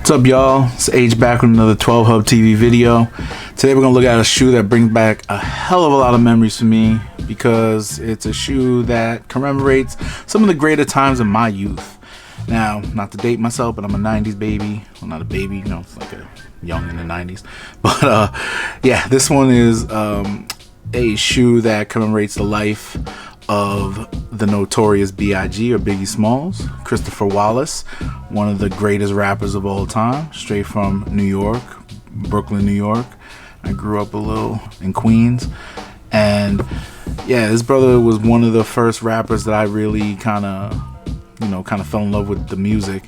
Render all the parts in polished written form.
What's up, y'all? It's Age back with another 12 Hub TV video. Today we're gonna look at a shoe that brings back a hell of a lot of memories for me because it's a shoe that commemorates some of the greater times of my youth. Now, not to date myself, but I'm a 90s baby. Well, not a baby, you know, it's like a young in the 90s. But yeah, this one is a shoe that commemorates the life of the Notorious B.I.G. or Biggie Smalls, Christopher Wallace, one of the greatest rappers of all time, straight from New York, Brooklyn, New York. I grew up a little in Queens, and yeah, this brother was one of the first rappers that I really kind of fell in love with the music.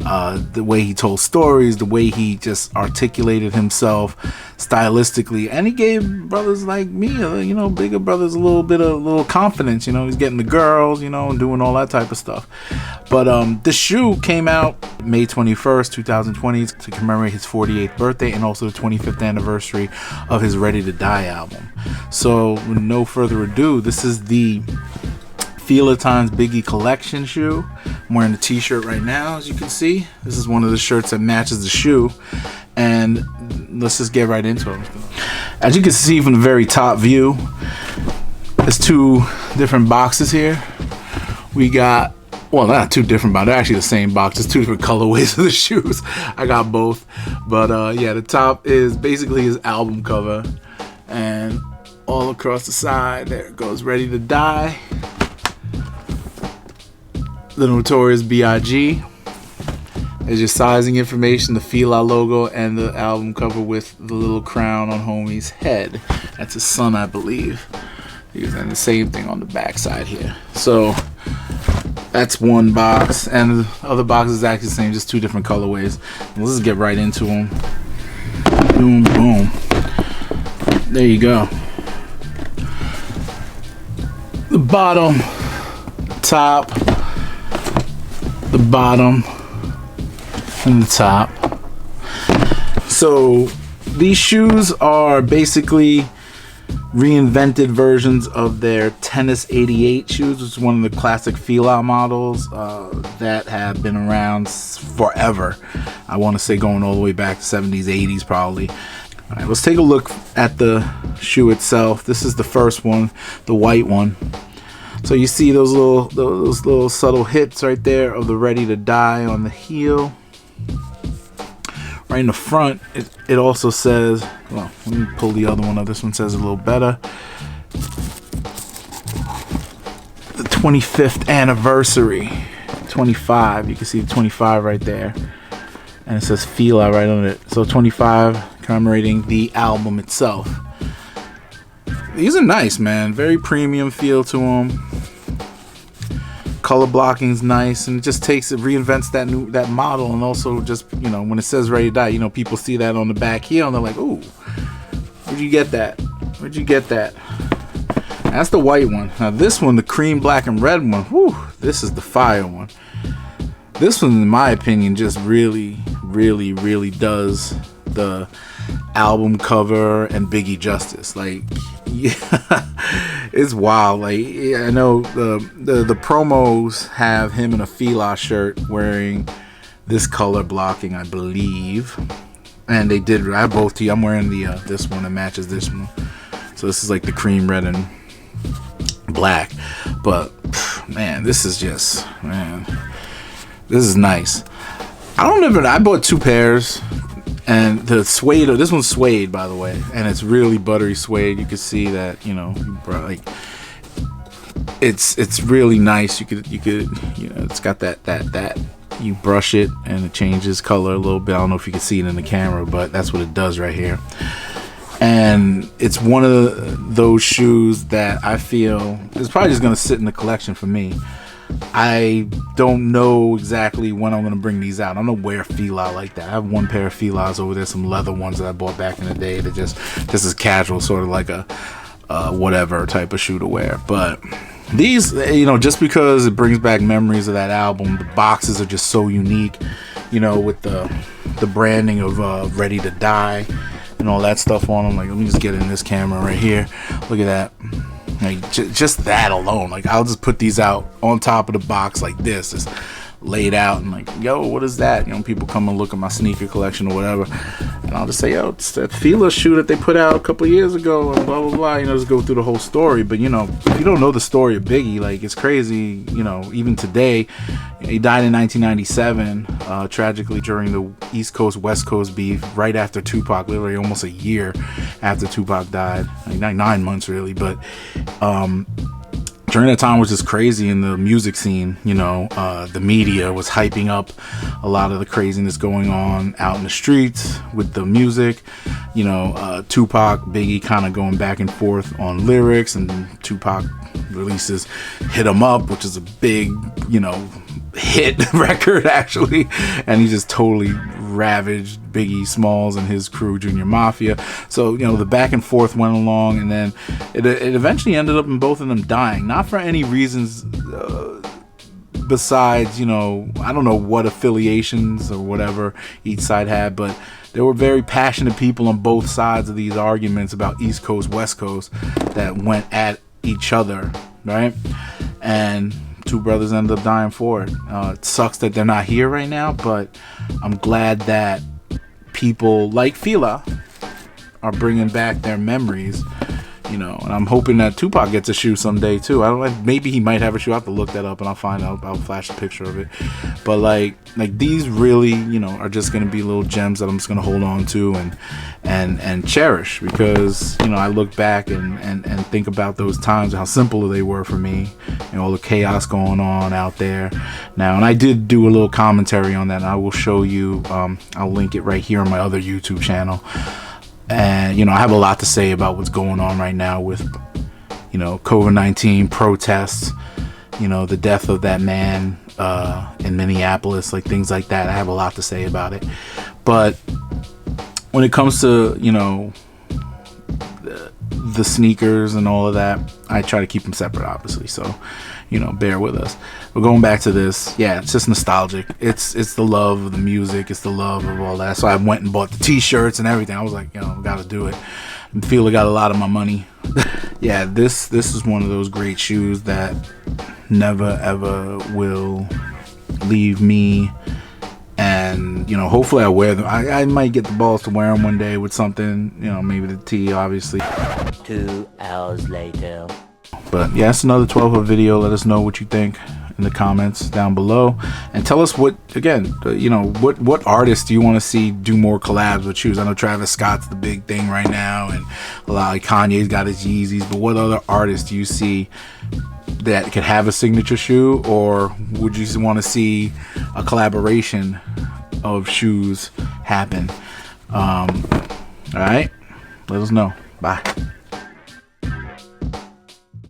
The way he told stories, the way he just articulated himself stylistically, and he gave brothers like me, bigger brothers, a little confidence. He's getting the girls, and doing all that type of stuff. But the shoe came out May 21st, 2020 to commemorate his 48th birthday and also the 25th anniversary of his Ready to Die album. So with no further ado, this is the Fila X Biggie collection shoe. I'm wearing the t-shirt right now, as you can see. This is one of the shirts that matches the shoe, and let's just get right into it. As you can see from the very top view, there's two different boxes here. We got, well, not two different boxes, they're actually the same box, just two different colorways of the shoes. I got both, but yeah, the top is basically his album cover, and all across the side there it goes, Ready to Die, the Notorious B.I.G. There's your sizing information, the Fila logo, and the album cover with the little crown on homie's head. That's his son, I believe. And the same thing on the back side here. So that's one box, and the other box is actually the same, just two different colorways. Let's just get right into them. Boom, boom. There you go. The bottom, top, the bottom, and the top. So these shoes are basically reinvented versions of their Tennis 88 shoes, which is one of the classic Fila models that have been around forever. I want to say going all the way back to 70s, 80s probably. All right, let's take a look at the shoe itself. This is the first one, the white one. So you see those little subtle hits right there of the Ready to Die on the heel. Right in the front, it also says, well, let me pull the other one up. This one says a little better. The 25th anniversary. 25, you can see 25 right there. And it says Fila right on it. So 25 commemorating the album itself. These are nice, man. Very premium feel to them. Color blocking's nice, and it just reinvents that model, and also just, when it says Ready to Die, people see that on the back heel and they're like, ooh, where'd you get that? Where'd you get that? That's the white one. Now this one, the cream, black, and red one, whew, this is the fire one. This one, in my opinion, just really, really, really does the album cover and Biggie justice. Like, yeah, it's wild. Like, I know the promos have him in a Fila shirt wearing this color blocking, I believe, and they did. I have both. I'm wearing the this one that matches this one. So this is like the cream, red, and black. But man, this is just, man, this is nice. I bought two pairs. And the suede, this one's suede, by the way, and it's really buttery suede. You can see that, like, it's really nice. You could, it's got that you brush it and it changes color a little bit. I don't know if you can see it in the camera, but that's what it does right here. And it's one of those shoes that I feel is probably just gonna sit in the collection for me. I don't know exactly when I'm going to bring these out. I don't wear Fila like that. I have one pair of Filas over there, some leather ones that I bought back in the day that just is casual, sort of like a whatever type of shoe to wear. But these, just because it brings back memories of that album, the boxes are just so unique, with the branding of Ready to Die and all that stuff on them. Like, let me just get in this camera right here. Look at that. Like, just that alone, like, I'll just put these out on top of the box like this. It's laid out and like, yo, what is that? You know, people come and look at my sneaker collection or whatever, and I'll just say, yo, it's that Fila shoe that they put out a couple of years ago, and blah blah blah. You know, just go through the whole story. But you know, if you don't know the story of Biggie, like, it's crazy. You know, even today, he died in 1997, tragically during the East Coast West Coast beef, right after Tupac, literally almost a year after Tupac died, like 9 months really, but during that time was just crazy in the music scene. You know, the media was hyping up a lot of the craziness going on out in the streets with the music. You know, Tupac, Biggie kind of going back and forth on lyrics, and Tupac releases Hit 'Em Up, which is a big, you know, hit record actually, and he just totally ravaged Biggie Smalls and his crew, Junior Mafia. So, you know, the back and forth went along, and then it eventually ended up in both of them dying, not for any reasons besides, you know, I don't know what affiliations or whatever each side had, but there were very passionate people on both sides of these arguments about East Coast, West Coast that went at each other, right? And two brothers ended up dying for it. It sucks that they're not here right now, but I'm glad that people like Fila are bringing back their memories, you know, and I'm hoping that Tupac gets a shoe someday too. I don't know, maybe he might have a shoe. I have to look that up and I'll find out. I'll flash a picture of it. But like these really, you know, are just gonna be little gems that I'm just gonna hold on to and cherish, because, you know, I look back and think about those times, how simple they were for me, and all the chaos going on out there now. And I did do a little commentary on that, and I will show you. I'll link it right here on my other YouTube channel. And, you know, I have a lot to say about what's going on right now with, you know, COVID-19 protests, you know, the death of that man in Minneapolis, like things like that. I have a lot to say about it. But when it comes to, you know, the sneakers and all of that, I try to keep them separate, obviously. So, you know, bear with us. We're going back to this. Yeah, it's just nostalgic. It's the love of the music. It's the love of all that. So I went and bought the t-shirts and everything. I was like, you know, gotta do it. I feel I got a lot of my money. Yeah, this is one of those great shoes that never ever will leave me. And, you know, hopefully I wear them. I might get the balls to wear them one day with something, you know, maybe the tee, obviously. 2 hours later. But yeah, it's another 12-hour video. Let us know what you think in the comments down below, and tell us what, again, you know, what artists do you want to see do more collabs with shoes? I know Travis Scott's the big thing right now, and a lot like Kanye's got his Yeezys, but what other artists do you see that could have a signature shoe, or would you want to see a collaboration of shoes happen? All right, let us know. Bye.